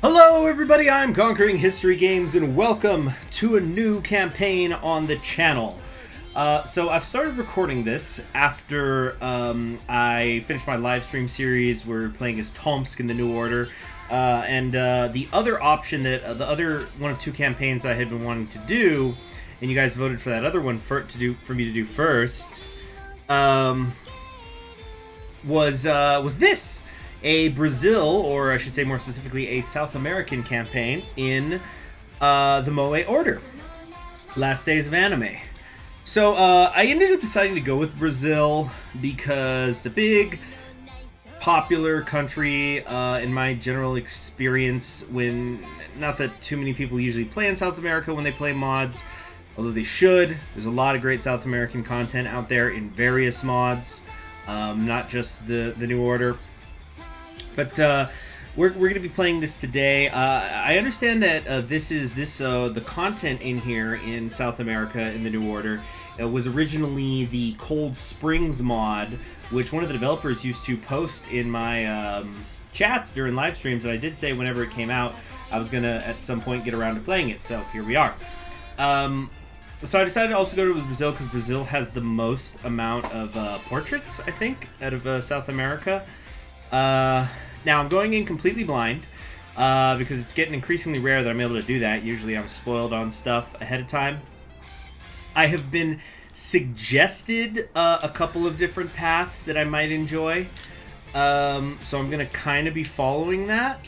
Hello everybody, I'm Conquering History Games and welcome to a new campaign on the channel. So I've started recording this after I finished my live stream series. We're playing as Tomsk in the New Order. The other option that, the other one of two campaigns that I had been wanting to do, and you guys voted for that other one for me to do first, was this. A Brazil, or I should say more specifically, a South American campaign in the Moe Order. Last Days of Anime. So I ended up deciding to go with Brazil because it's a big, popular country in my general experience. When not that too many people usually play in South America when they play mods, although they should. There's a lot of great South American content out there in various mods, not just the New Order. But we're going to be playing this today. I understand that the content in here in South America in the New Order was originally the Cold Springs mod, which one of the developers used to post in my chats during live streams. And I did say whenever it came out, I was going to at some point get around to playing it. So here we are. So I decided to also go to Brazil because Brazil has the most amount of portraits, I think, out of South America. Now I'm going in completely blind because it's getting increasingly rare that I'm able to do that. Usually I'm spoiled on stuff ahead of time. I have been suggested a couple of different paths that I might enjoy, so I'm going to kind of be following that,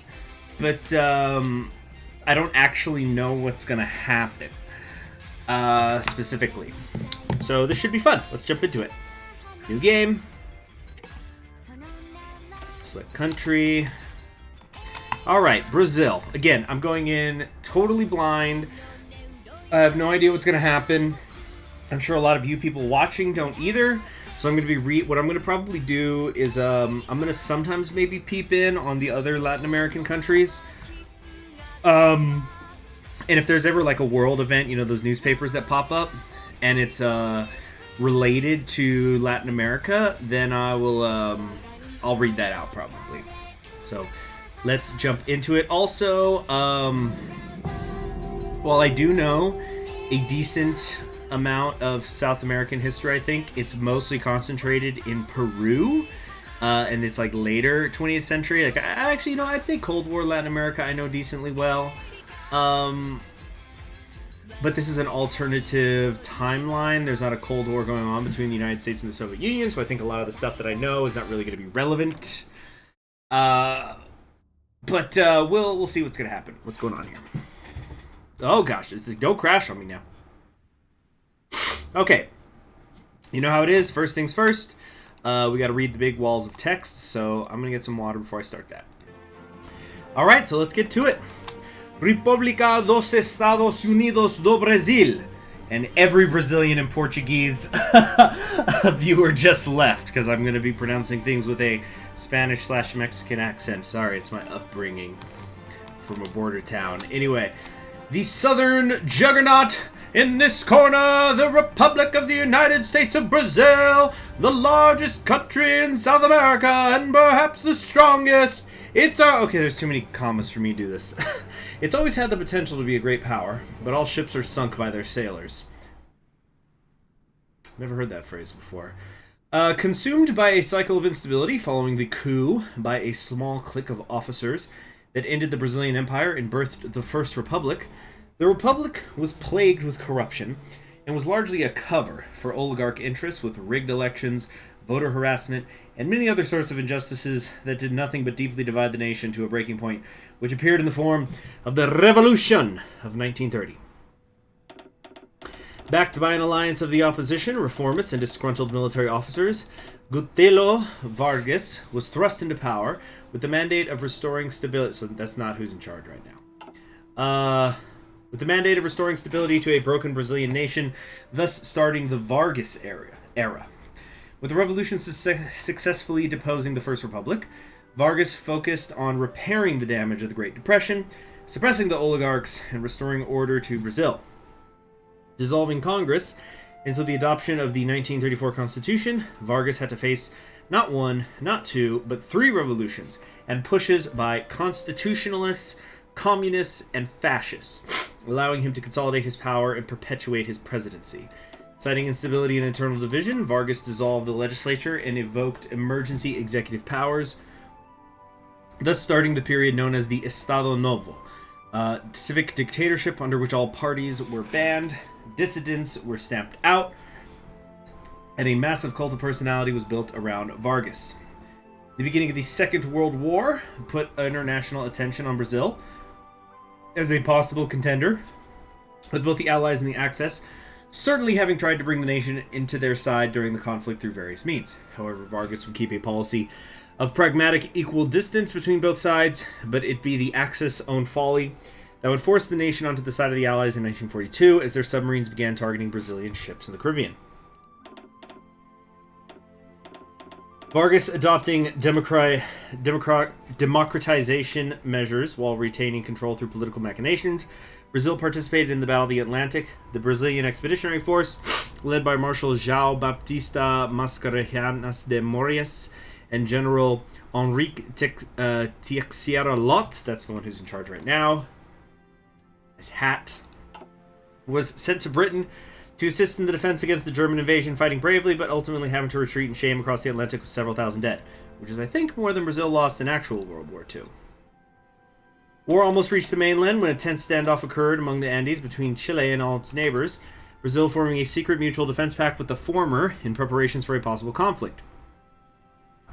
but I don't actually know what's going to happen specifically. So this should be fun. Let's jump into it. New game. Select country. Alright, Brazil. Again, I'm going in totally blind. I have no idea what's going to happen. I'm sure a lot of you people watching don't either. So I'm going to be what I'm going to probably do is I'm going to sometimes maybe peep in on the other Latin American countries. And if there's ever like a world event, you know, those newspapers that pop up, and it's related to Latin America, then I will I'll read that out probably. So let's jump into it. Also, while I do know a decent amount of South American history, I think it's mostly concentrated in Peru, and it's like later 20th century. Like, actually, you know, I'd say Cold War Latin America I know decently well. But this is an alternative timeline. There's not a Cold War going on between the United States and the Soviet Union, so I think a lot of the stuff that I know is not really going to be relevant. But we'll see what's going to happen. What's going on here? Oh gosh, don't crash on me now. Okay. You know how it is. First things first. We got to read the big walls of text, so I'm going to get some water before I start that. Alright, so let's get to it. República dos Estados Unidos do Brasil. And every Brazilian and Portuguese viewer just left because I'm going to be pronouncing things with a Spanish/Mexican accent. Sorry, it's my upbringing from a border town. Anyway, the southern juggernaut in this corner, the Republic of the United States of Brazil, the largest country in South America and perhaps the strongest. Okay, there's too many commas for me to do this. It's always had the potential to be a great power, but all ships are sunk by their sailors. Never heard that phrase before. Consumed by a cycle of instability following the coup by a small clique of officers that ended the Brazilian Empire and birthed the First Republic, the Republic was plagued with corruption and was largely a cover for oligarch interests with rigged elections, voter harassment, and many other sorts of injustices that did nothing but deeply divide the nation to a breaking point, which appeared in the form of the Revolution of 1930. Backed by an alliance of the opposition, reformists, and disgruntled military officers, Getúlio Vargas was thrust into power with the mandate of restoring stability. So that's not who's in charge right now. With the mandate of restoring stability to a broken Brazilian nation, thus starting the Vargas era. With the revolution successfully deposing the First Republic, Vargas focused on repairing the damage of the Great Depression, suppressing the oligarchs, and restoring order to Brazil. Dissolving Congress until the adoption of the 1934 Constitution, Vargas had to face not one, not two, but three revolutions and pushes by constitutionalists, communists, and fascists, allowing him to consolidate his power and perpetuate his presidency. Citing instability and internal division, Vargas dissolved the legislature and evoked emergency executive powers, thus starting the period known as the Estado Novo, civic dictatorship under which all parties were banned, dissidents were stamped out, and a massive cult of personality was built around Vargas. The beginning of the Second World War put international attention on Brazil as a possible contender, with both the Allies and the Axis certainly having tried to bring the nation into their side during the conflict through various means. However, Vargas would keep a policy of pragmatic equal distance between both sides, but it be the Axis' own folly that would force the nation onto the side of the Allies in 1942 as their submarines began targeting Brazilian ships in the Caribbean. Vargas adopting democratization measures while retaining control through political machinations. Brazil participated in the Battle of the Atlantic. The Brazilian Expeditionary Force, led by Marshal João Baptista Mascarenhas de Moraes and General Henrique Teixeira Lott, that's the one who's in charge right now, his hat, was sent to Britain to assist in the defense against the German invasion, fighting bravely, but ultimately having to retreat in shame across the Atlantic with several thousand dead, which is, I think, more than Brazil lost in actual World War II. War almost reached the mainland when a tense standoff occurred among the Andes between Chile and all its neighbors, Brazil forming a secret mutual defense pact with the former in preparations for a possible conflict.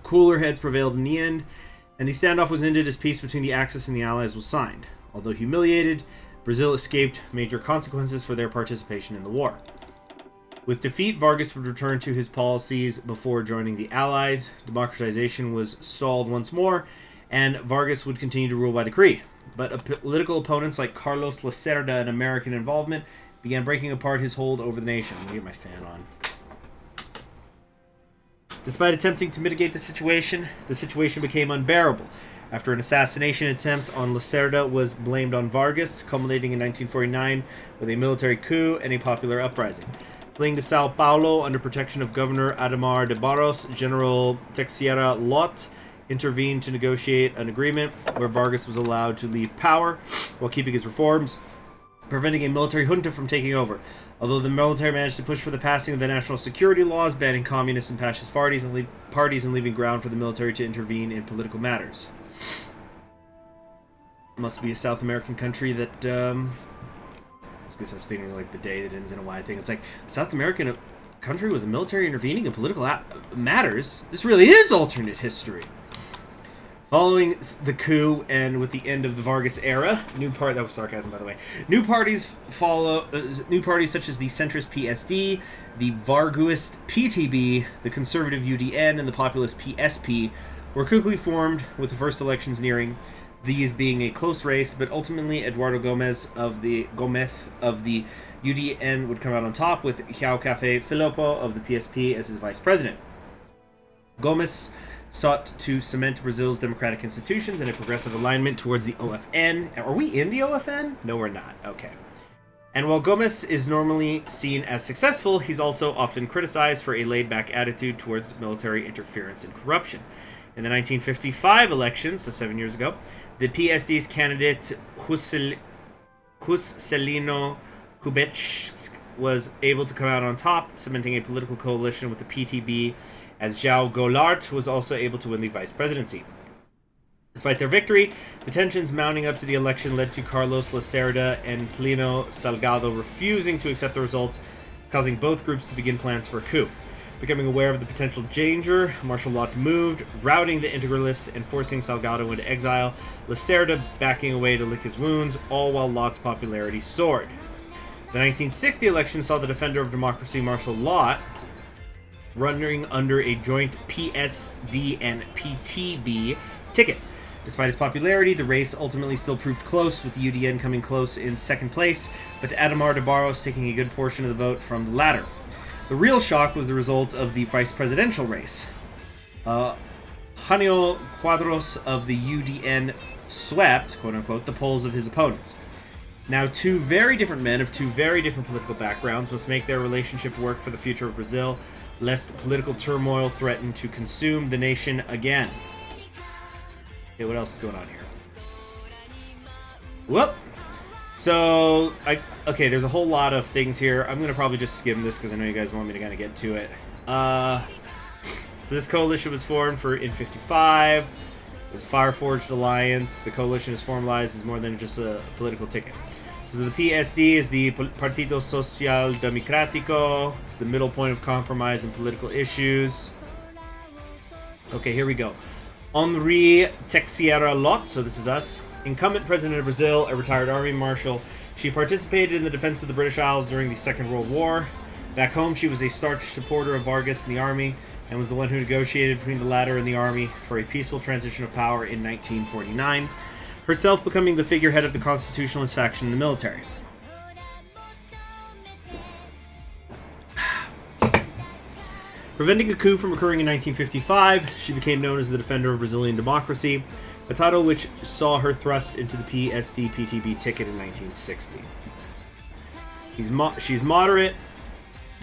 Cooler heads prevailed in the end, and the standoff was ended as peace between the Axis and the Allies was signed. Although humiliated, Brazil escaped major consequences for their participation in the war. With defeat, Vargas would return to his policies before joining the Allies. Democratization was stalled once more, and Vargas would continue to rule by decree. But political opponents like Carlos Lacerda and American involvement began breaking apart his hold over the nation. Let me get my fan on. Despite attempting to mitigate the situation became unbearable after an assassination attempt on Lacerda was blamed on Vargas, culminating in 1949 with a military coup and a popular uprising. Fleeing to Sao Paulo under protection of Governor Ademar de Barros, General Teixeira Lott intervened to negotiate an agreement where Vargas was allowed to leave power while keeping his reforms, preventing a military junta from taking over. Although the military managed to push for the passing of the national security laws banning communist and fascist parties and leaving ground for the military to intervene in political matters. Must be a South American country that, I guess I was thinking like the day that ends in a Y thing. It's like, South American country with the military intervening in political matters? This really is alternate history. Following the coup and with the end of the Vargas era, that was sarcasm, by the way. New parties such as the centrist PSD, the Varguist PTB, the conservative UDN, and the populist PSP were quickly formed, with the first elections nearing. These being a close race, but ultimately Eduardo Gomez of the UDN would come out on top, with João Café Filippo of the PSP as his vice president. Gomes sought to cement Brazil's democratic institutions and a progressive alignment towards the OFN. Are we in the OFN? No, we're not. Okay. And while Gomes is normally seen as successful, he's also often criticized for a laid-back attitude towards military interference and corruption. In the 1955 elections, so 7 years ago, the PSD's candidate Juscelino Kubitschek was able to come out on top, cementing a political coalition with the PTB, as João Goulart was also able to win the vice presidency. Despite their victory, the tensions mounting up to the election led to Carlos Lacerda and Plínio Salgado refusing to accept the results, causing both groups to begin plans for a coup. Becoming aware of the potential danger, Marshal Lott moved, routing the Integralists and forcing Salgado into exile, Lacerda backing away to lick his wounds, all while Lott's popularity soared. The 1960 election saw the defender of democracy, Marshal Lott, running under a joint PSD and PTB ticket. Despite his popularity, the race ultimately still proved close, with the UDN coming close in second place, but Ademar de Barros taking a good portion of the vote from the latter. The real shock was the result of the vice presidential race. Jânio Quadros of the UDN swept, quote-unquote, the polls of his opponents. Now, two very different men of two very different political backgrounds must make their relationship work for the future of Brazil, lest political turmoil threaten to consume the nation again. Okay, what else is going on here? Whoop. So, okay, there's a whole lot of things here. I'm going to probably just skim this because I know you guys want me to kind of get to it. So this coalition was formed in 55. It was a fire-forged alliance. The coalition is formalized as more than just a political ticket. So the PSD is the Partido Social Democrático. It's the middle point of compromise in political issues. Okay, here we go. Henri Teixeira Lot, so this is us. Incumbent president of Brazil, a retired army marshal. She participated in the defense of the British Isles during the Second World War. Back home, she was a staunch supporter of Vargas in the army and was the one who negotiated between the latter and the army for a peaceful transition of power in 1949, herself becoming the figurehead of the constitutionalist faction in the military. Preventing a coup from occurring in 1955, she became known as the Defender of Brazilian Democracy, a title which saw her thrust into the PSD-PTB ticket in 1960. She's moderate,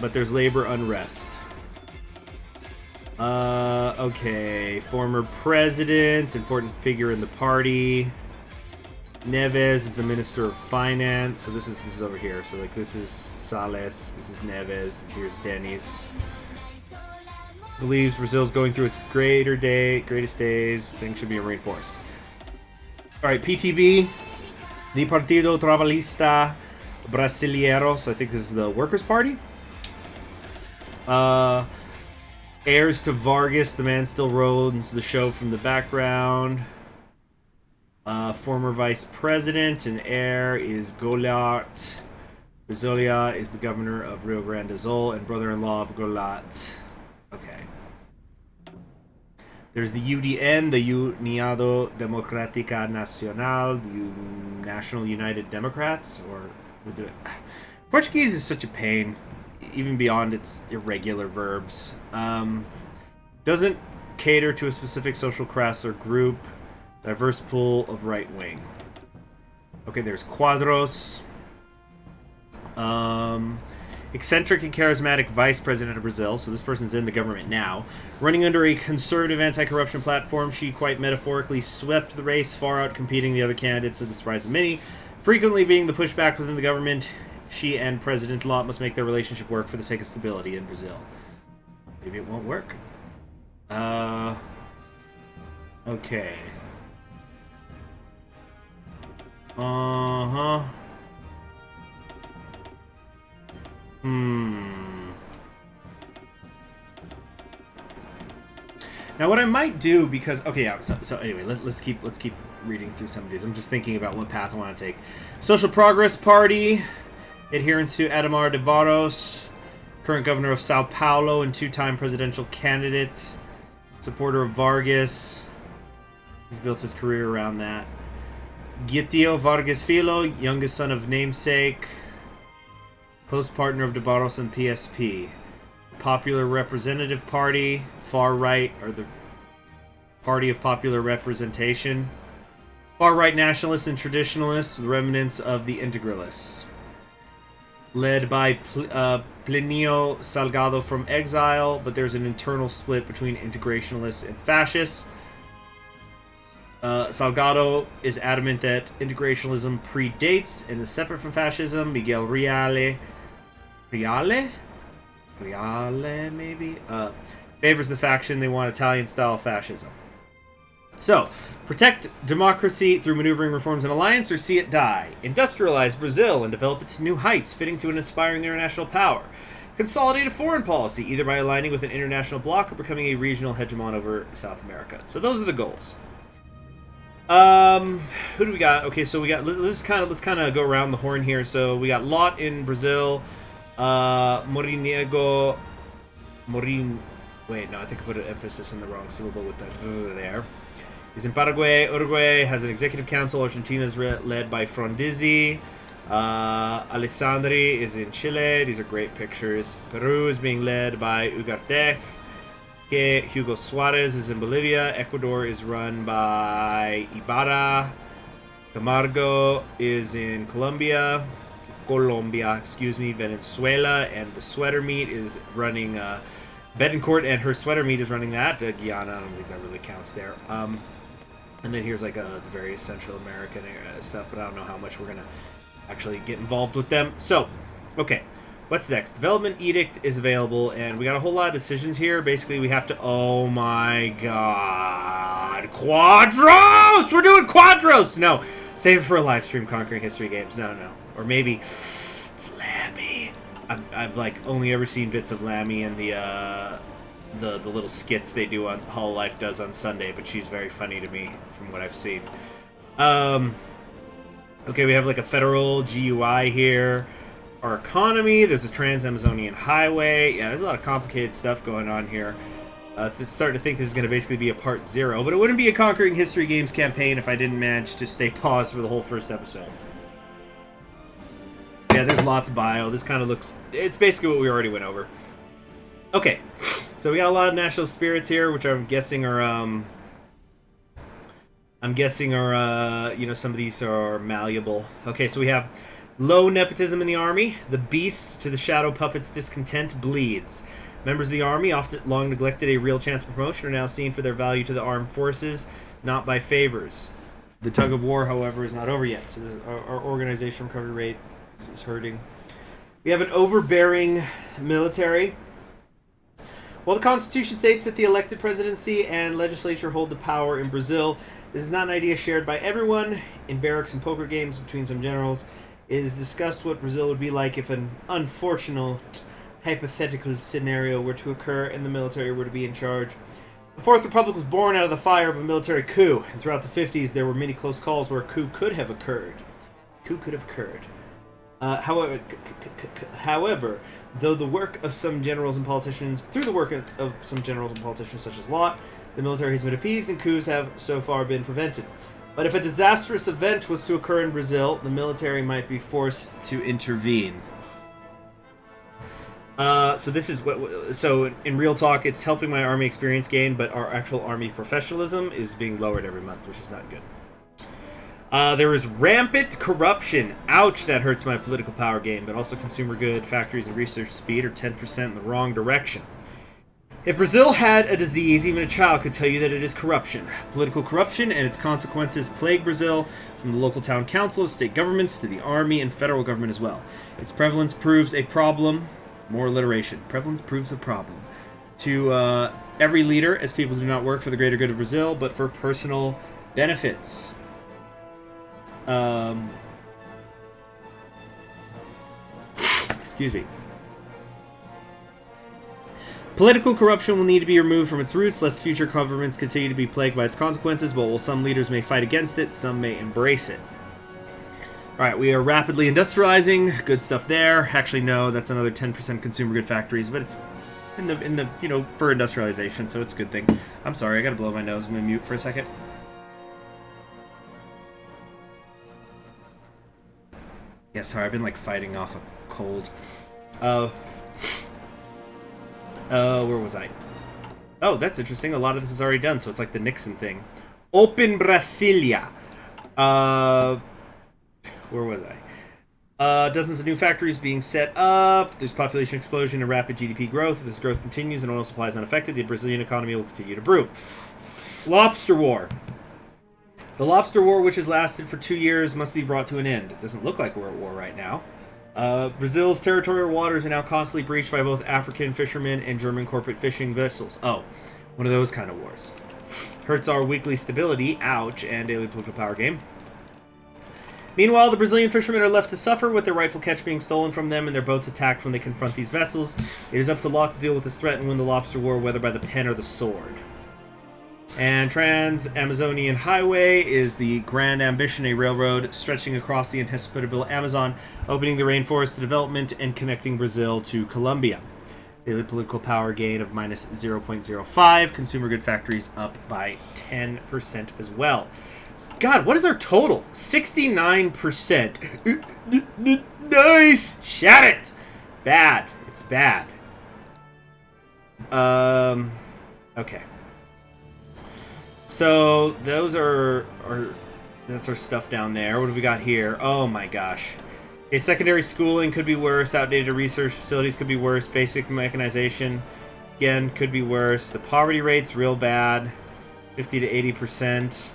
but there's labor unrest. Okay, former president, important figure in the party. Neves is the Minister of Finance. So this is over here. So like this is Salles, this is Neves, here's Denis. Believes Brazil's going through its greatest days. Things should be reinforced. All right, PTB, the Partido Trabalhista Brasileiro. So I think this is the Workers' Party. Heirs to Vargas, the man still runs the show from the background. Former vice president and heir is Goulart. Brasilia is the governor of Rio Grande do Sul and brother-in-law of Goulart. Okay. There's the UDN, the União Democrática Nacional, the National United Democrats, or Portuguese is such a pain, even beyond its irregular verbs. Doesn't cater to a specific social class or group. Diverse pool of right wing. Okay, there's Quadros. Eccentric and charismatic vice president of Brazil, so this person's in the government now. Running under a conservative anti-corruption platform, she quite metaphorically swept the race, far out competing the other candidates to the surprise of many. Frequently being the pushback within the government, she and President Lott must make their relationship work for the sake of stability in Brazil. Maybe it won't work. Okay. Now what I might do, because okay, yeah. So anyway, let's keep reading through some of these. I'm just thinking about what path I want to take. Social Progress Party, adherence to Ademar de Barros, current governor of Sao Paulo and two-time presidential candidate, supporter of Vargas. He's built his career around that. Getio Vargas Filho, youngest son of namesake, close partner of de Barros and PSP. Popular Representative Party, far right, or the Party of Popular Representation. Far right nationalists and traditionalists, the remnants of the integralists. Led by Plinio Salgado from exile, but there's an internal split between integrationalists and fascists. Salgado is adamant that integrationalism predates and is separate from fascism. Miguel Reale maybe, favors the faction. They want Italian-style fascism. So, protect democracy through maneuvering reforms and alliance, or see it die. Industrialize Brazil and develop it to new heights, fitting to an aspiring international power. Consolidate a foreign policy, either by aligning with an international bloc or becoming a regional hegemon over South America. So those are the goals. Who do we got? Okay, so we got, let's kind of go around the horn here. So we got Lot in Brazil, Morin, wait, no, I think I put an emphasis in the wrong syllable with the there. He's in Paraguay. Uruguay has an executive council. Argentina is led by Frondizi. Alessandri is in Chile. These are great pictures. Peru is being led by Ugarte. Hugo Suarez is in Bolivia. Ecuador is run by Ibarra. Camargo is in Colombia, Venezuela, and the Sweater Meat is running, Betancourt and her Sweater Meat is running that. Guyana, I don't think that really counts there. And then here's like the various Central American stuff, but I don't know how much we're going to actually get involved with them. So, okay. What's next? Development Edict is available, and we got a whole lot of decisions here. Basically, we have to... Oh my god. Quadros! We're doing Quadros! No. Save it for a live stream, Conquering History Games. No. Or maybe... It's Lammy. I've like, only ever seen bits of Lammy and the little skits they do on... Hololive does on Sunday, but she's very funny to me from what I've seen. Okay, we have like a federal GUI here. Our economy, there's a Trans-Amazonian Highway. Yeah, there's a lot of complicated stuff going on here. Starting to think this is going to basically be a part 0, but it wouldn't be a Conquering History Games campaign if I didn't manage to stay paused for the whole first episode. Yeah, there's lots of bio. This kind of looks... It's basically what we already went over. Okay, so we got a lot of national spirits here, which I'm guessing are... you know, some of these are malleable. Okay, so we have... Low nepotism in the army. The beast to the shadow puppet's discontent bleeds. Members of the army, often long neglected a real chance of promotion, are now seen for their value to the armed forces, not by favors. The tug of war, however, is not over yet, so our organization recovery rate is hurting. We have an overbearing military. While the Constitution states that the elected presidency and legislature hold the power in Brazil, this is not an idea shared by everyone. In barracks and poker games between some generals, it is discussed what Brazil would be like if an unfortunate hypothetical scenario were to occur and the military were to be in charge. The Fourth Republic was born out of the fire of a military coup, and throughout the 50s there were many close calls where a coup could have occurred. However, through the work of some generals and politicians such as Lott, the military has been appeased and coups have so far been prevented. But if a disastrous event was to occur in Brazil, the military might be forced to intervene. So this is what. So in real talk, it's helping my army experience gain, but our actual army professionalism is being lowered every month, which is not good. There is rampant corruption. Ouch, that hurts my political power gain, but also consumer good factories and research speed are 10% in the wrong direction. If Brazil had a disease, even a child could tell you that it is corruption. Political corruption and its consequences plague Brazil, from the local town councils, state governments, to the army and federal government as well. Its prevalence proves a problem. More alliteration. Prevalence proves a problem. To every leader, as people do not work for the greater good of Brazil, but for personal benefits. Excuse me. Political corruption will need to be removed from its roots, lest future governments continue to be plagued by its consequences, but while some leaders may fight against it, some may embrace it. Alright, we are rapidly industrializing. Good stuff there. Actually, no, that's another 10% consumer good factories, but it's in the you know, for industrialization, so it's a good thing. I'm sorry, I gotta blow my nose. I'm gonna mute for a second. Yeah, sorry, I've been like fighting off a cold. Where was I? Oh, that's interesting. A lot of this is already done, so it's like the Nixon thing. Open Brasilia. Where was I? Dozens of new factories being set up. There's population explosion and rapid GDP growth. If this growth continues and oil supply is unaffected, the Brazilian economy will continue to brew. Lobster War. The Lobster War, which has lasted for 2 years, must be brought to an end. It doesn't look like we're at war right now. Brazil's territorial waters are now constantly breached by both African fishermen and German corporate fishing vessels. Oh, one of those kind of wars. Hurts our weekly stability, ouch, and daily political power game. Meanwhile, the Brazilian fishermen are left to suffer with their rightful catch being stolen from them and their boats attacked when they confront these vessels. It is up to Lott to deal with this threat and win the lobster war, whether by the pen or the sword. And Trans-Amazonian Highway is the grand ambition, a railroad stretching across the inhospitable Amazon, opening the rainforest to development and connecting Brazil to Colombia. Daily political power gain of minus 0.05. Consumer good factories up by 10% as well. God, what is our total? 69%. Nice! Shut it! Bad. It's bad. Okay. So, those are that's our stuff down there. What have we got here? Oh my gosh. Okay, secondary schooling could be worse. Outdated research facilities could be worse. Basic mechanization, again, could be worse. The poverty rate's real bad. 50 to 80%.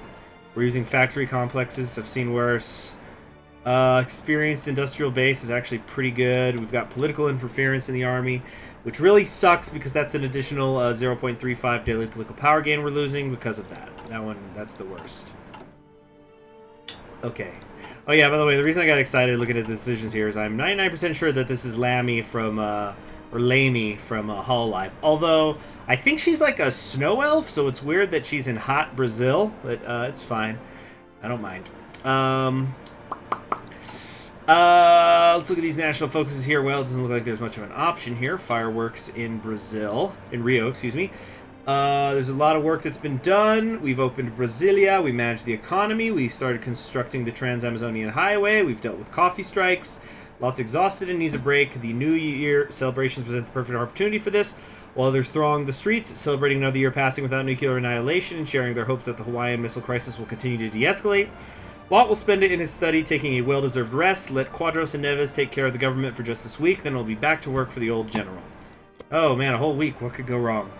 We're using factory complexes. I've seen worse. Experienced industrial base is actually pretty good. We've got political interference in the army, which really sucks because that's an additional 0.35 daily political power gain we're losing because of that. That's the worst. Okay. Oh yeah, by the way, the reason I got excited looking at the decisions here is I'm 99% sure that this is Lammy from, or Lamy from Hololive. Although, I think she's like a snow elf, so it's weird that she's in hot Brazil, but it's fine. I don't mind. Let's look at these national focuses here. Well, it doesn't look like there's much of an option here. Fireworks in Rio, excuse me. There's a lot of work that's been done. We've opened Brasilia. We managed the economy. We started constructing the Trans-Amazonian Highway. We've dealt with coffee strikes. Lots exhausted and needs a break. The New Year celebrations present the perfect opportunity for this. While others throng the streets, celebrating another year passing without nuclear annihilation and sharing their hopes that the Hawaiian missile crisis will continue to de-escalate. Lot will spend it in his study taking a well-deserved rest. Let Quadros and Neves take care of the government for just this week, then we'll be back to work for the old general. Oh man, a whole week. What could go wrong?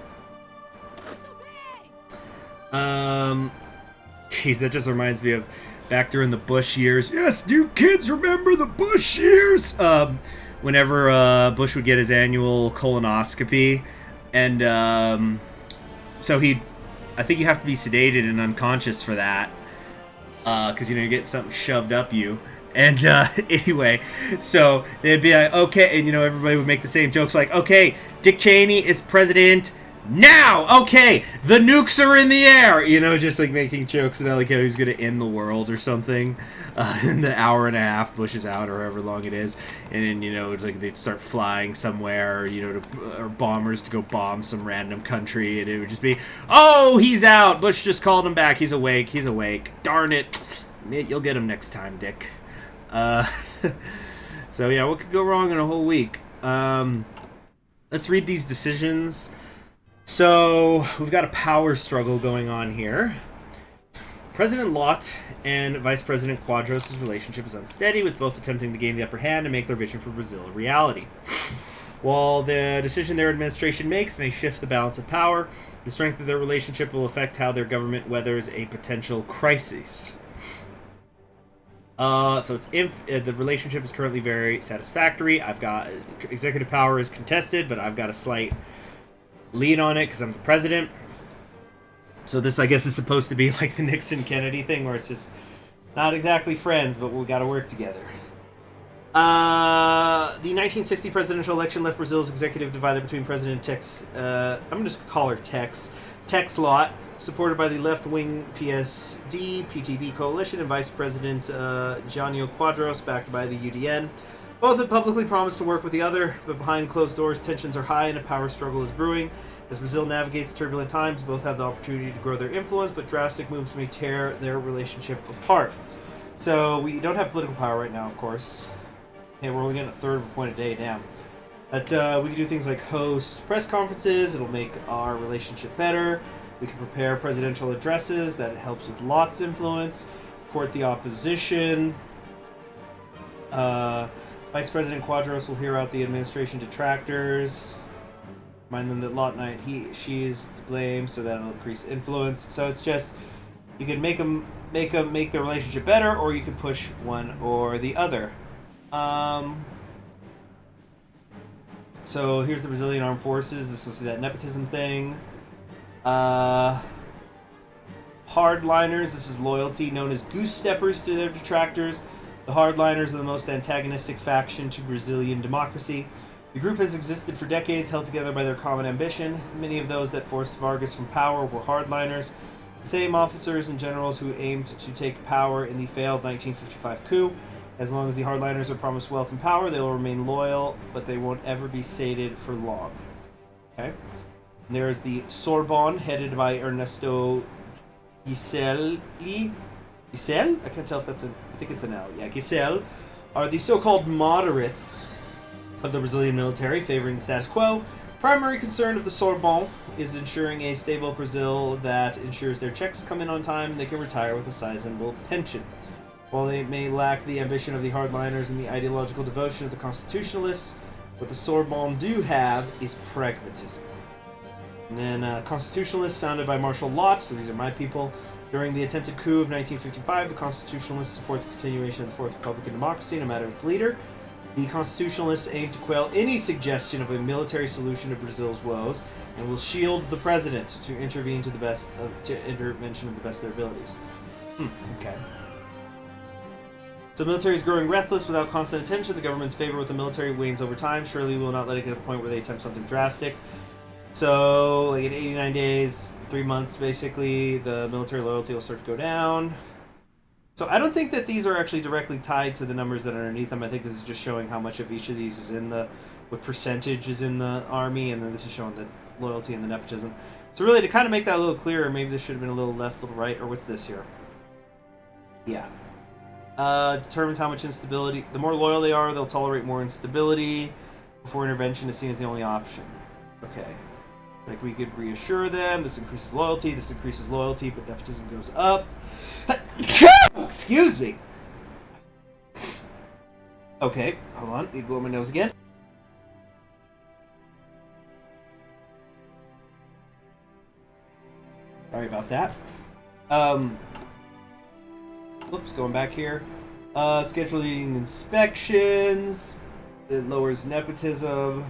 Geez, that just reminds me of back during the Bush years. Yes, do you kids remember the Bush years? Whenever Bush would get his annual colonoscopy, and so I think you have to be sedated and unconscious for that, because you get something shoved up you. And anyway, so they'd be like, okay, and everybody would make the same jokes like, okay, Dick Cheney is president now. Okay, the nukes are in the air. Just like making jokes about like how he's gonna end the world or something. In the hour and a half Bush is out, or however long it is, and then like they'd start flying somewhere, or bombers to go bomb some random country, and it would just be, oh, he's out. Bush just called him back. He's awake. He's awake. Darn it. You'll get him next time, Dick. So yeah, what could go wrong in a whole week? Let's read these decisions. So we've got a power struggle going on here. President Lott and Vice President Quadros' relationship is unsteady, with both attempting to gain the upper hand and make their vision for Brazil a reality. While the decision their administration makes may shift the balance of power, the strength of their relationship will affect how their government weathers a potential crisis. So the relationship is currently very satisfactory. I've got executive power is contested, but I've got a slight lead on it because I'm the president. So this, I guess, is supposed to be like the Nixon-Kennedy thing, where it's just not exactly friends, but we got to work together. The 1960 presidential election left Brazil's executive divided between President Tex, I'm going to just call her Tex Lott, supported by the left-wing PSD-PTB coalition, and Vice President Jânio Quadros, backed by the UDN. Both have publicly promised to work with the other, but behind closed doors, tensions are high and a power struggle is brewing. As Brazil navigates turbulent times, both have the opportunity to grow their influence, but drastic moves may tear their relationship apart. So we don't have political power right now, of course. Hey, we're only getting a third of a point a day, damn. But we can do things like host press conferences. It'll make our relationship better. We can prepare presidential addresses. That helps with Lott's influence. Court the opposition. Vice President Quadros will hear out the administration detractors. Remind them that Lott Knight, she is to blame, so that'll increase influence. So it's just, you can make the relationship better, or you can push one or the other. So here's the Brazilian Armed Forces. This was that nepotism thing. Hardliners. This is loyalty, known as goose steppers to their detractors. The hardliners are the most antagonistic faction to Brazilian democracy. The group has existed for decades, held together by their common ambition. Many of those that forced Vargas from power were hardliners, the same officers and generals who aimed to take power in the failed 1955 coup. As long as the hardliners are promised wealth and power, they will remain loyal, but they won't ever be sated for long. Okay. And there is the Sorbonne, headed by Ernesto Giselle? I can't tell if that's I think it's an L. Yeah, Giselle are the so-called moderates of the Brazilian military, favoring the status quo. Primary concern of the Sorbonne is ensuring a stable Brazil that ensures their checks come in on time and they can retire with a sizable pension. While they may lack the ambition of the hardliners and the ideological devotion of the constitutionalists, what the Sorbonne do have is pragmatism. And then constitutionalists founded by Marshal Lott, so these are my people, During the attempted coup of 1955, the Constitutionalists support the continuation of the Fourth Republican democracy no matter its leader. The Constitutionalists aim to quell any suggestion of a military solution to Brazil's woes and will shield the president to intervene to the best intervention of the best of their abilities. Okay. So military is growing reckless without constant attention. The government's favor with the military wanes over time. Surely we will not let it get to the point where they attempt something drastic. So, like in 89 days, 3 months basically, the military loyalty will start to go down. So I don't think that these are actually directly tied to the numbers that are underneath them. I think this is just showing how much of each of these is in the, what percentage is in the army, and then this is showing the loyalty and the nepotism. So really, to kind of make that a little clearer, maybe this should have been a little left, a little right, or what's this here? Yeah. Determines how much instability. The more loyal they are, they'll tolerate more instability before intervention is seen as the only option. Okay. Like, we could reassure them, this increases loyalty, but nepotism goes up. Excuse me. Okay, hold on, need to blow my nose again. Sorry about that. Oops, going back here. Scheduling inspections. It lowers nepotism.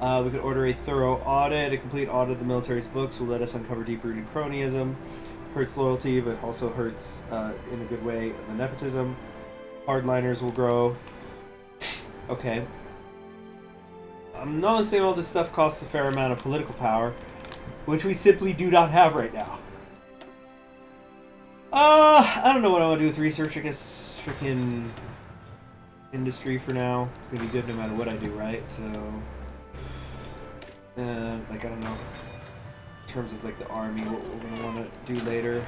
We could order a thorough audit. A complete audit of the military's books will let us uncover deep-rooted cronyism. Hurts loyalty, but also hurts, in a good way, the nepotism. Hardliners will grow. Okay. I'm noticing all this stuff costs a fair amount of political power, which we simply do not have right now. I don't know what I want to do with research. I guess freaking industry for now. It's gonna be good no matter what I do, right? So, like, I don't know. In terms of like the army, what we're gonna want to do later.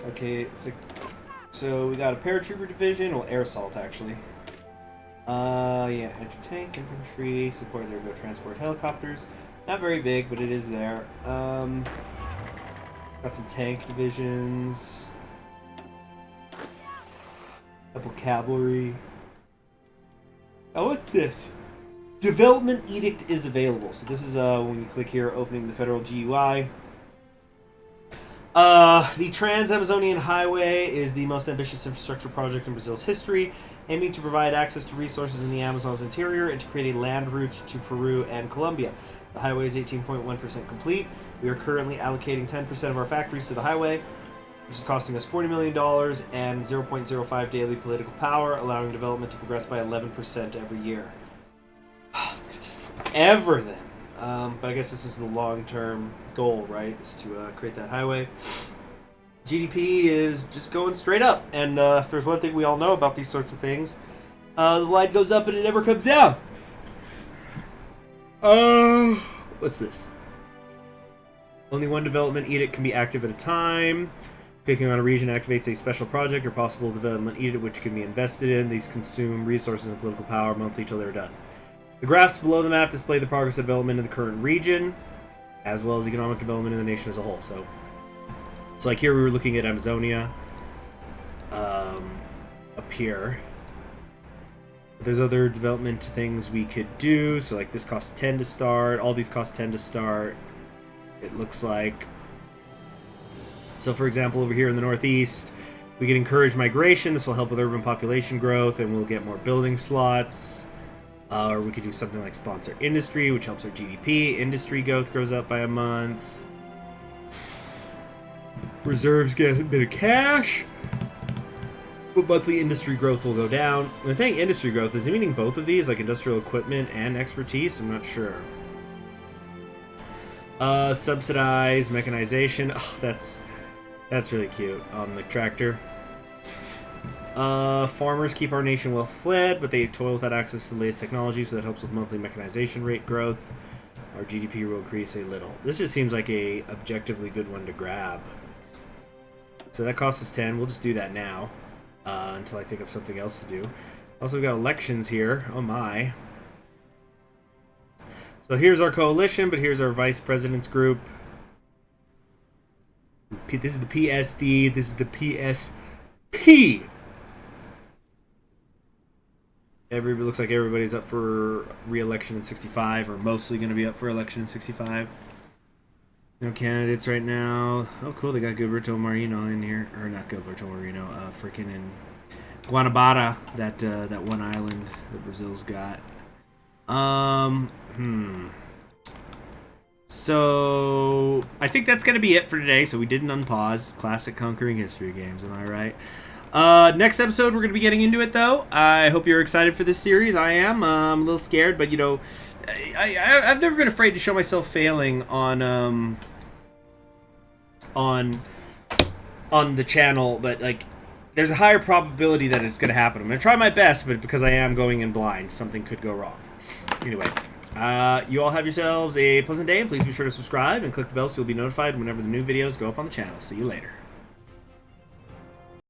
Okay, it's like, so we got a paratrooper division, well, air assault actually. Yeah, anti-tank infantry, support their go transport helicopters. Not very big, but it is there. Got some tank divisions. Couple cavalry. Oh, what's this? Development Edict is available. So this is when you click here, opening the federal GUI. The Trans-Amazonian Highway is the most ambitious infrastructure project in Brazil's history, aiming to provide access to resources in the Amazon's interior and to create a land route to Peru and Colombia. The highway is 18.1% complete. We are currently allocating 10% of our factories to the highway, which is costing us $40 million and 0.05 daily political power, allowing development to progress by 11% every year. It's going to take forever then. But I guess this is the long-term goal, right? Is to create that highway. GDP is just going straight up. And if there's one thing we all know about these sorts of things, the line goes up and it never comes down. What's this? Only one development edict can be active at a time. Clicking on a region activates a special project or possible development edict which can be invested in. These consume resources and political power monthly till they're done. The graphs below the map display the progress of development in the current region, as well as economic development in the nation as a whole. So like here we were looking at Amazonia, up here. There's other development things we could do. So like this costs 10 to start. All these cost 10 to start. It looks like. So for example, over here in the northeast, we can encourage migration. This will help with urban population growth, and we'll get more building slots. Or we could do something like sponsor industry, which helps our GDP. Industry growth grows up by a month. Reserves get a bit of cash. But monthly industry growth will go down. When I'm saying industry growth, is it meaning both of these? Like industrial equipment and expertise? I'm not sure. Subsidize mechanization. Oh, that's really cute on the tractor. Farmers keep our nation well fed, but they toil without access to the latest technology, so that helps with monthly mechanization rate growth. Our GDP will increase a little. This just seems like a objectively good one to grab. So that costs us 10. We'll just do that now, until I think of something else to do. Also, we've got elections here. Oh my. So here's our coalition, but here's our vice president's group. This is the PSD. This is the PSP. Looks like everybody's up for re-election in 65, or mostly going to be up for election in 65. No candidates right now. Oh, cool. They got Gilberto Marino in here, or not Gilberto Marino. Freaking in Guanabara, that one island that Brazil's got. So I think that's gonna be it for today. So we didn't unpause. Classic conquering history games. Am I right? Next episode we're gonna be getting into it though. I hope you're excited for this series. I am. I'm a little scared, but you know, I've never been afraid to show myself failing on the channel, but like there's a higher probability that it's gonna happen. I'm gonna try my best, but because I am going in blind, something could go wrong. Anyway, you all have yourselves a pleasant day, and please be sure to subscribe and click the bell so you'll be notified whenever the new videos go up on the channel. See you later.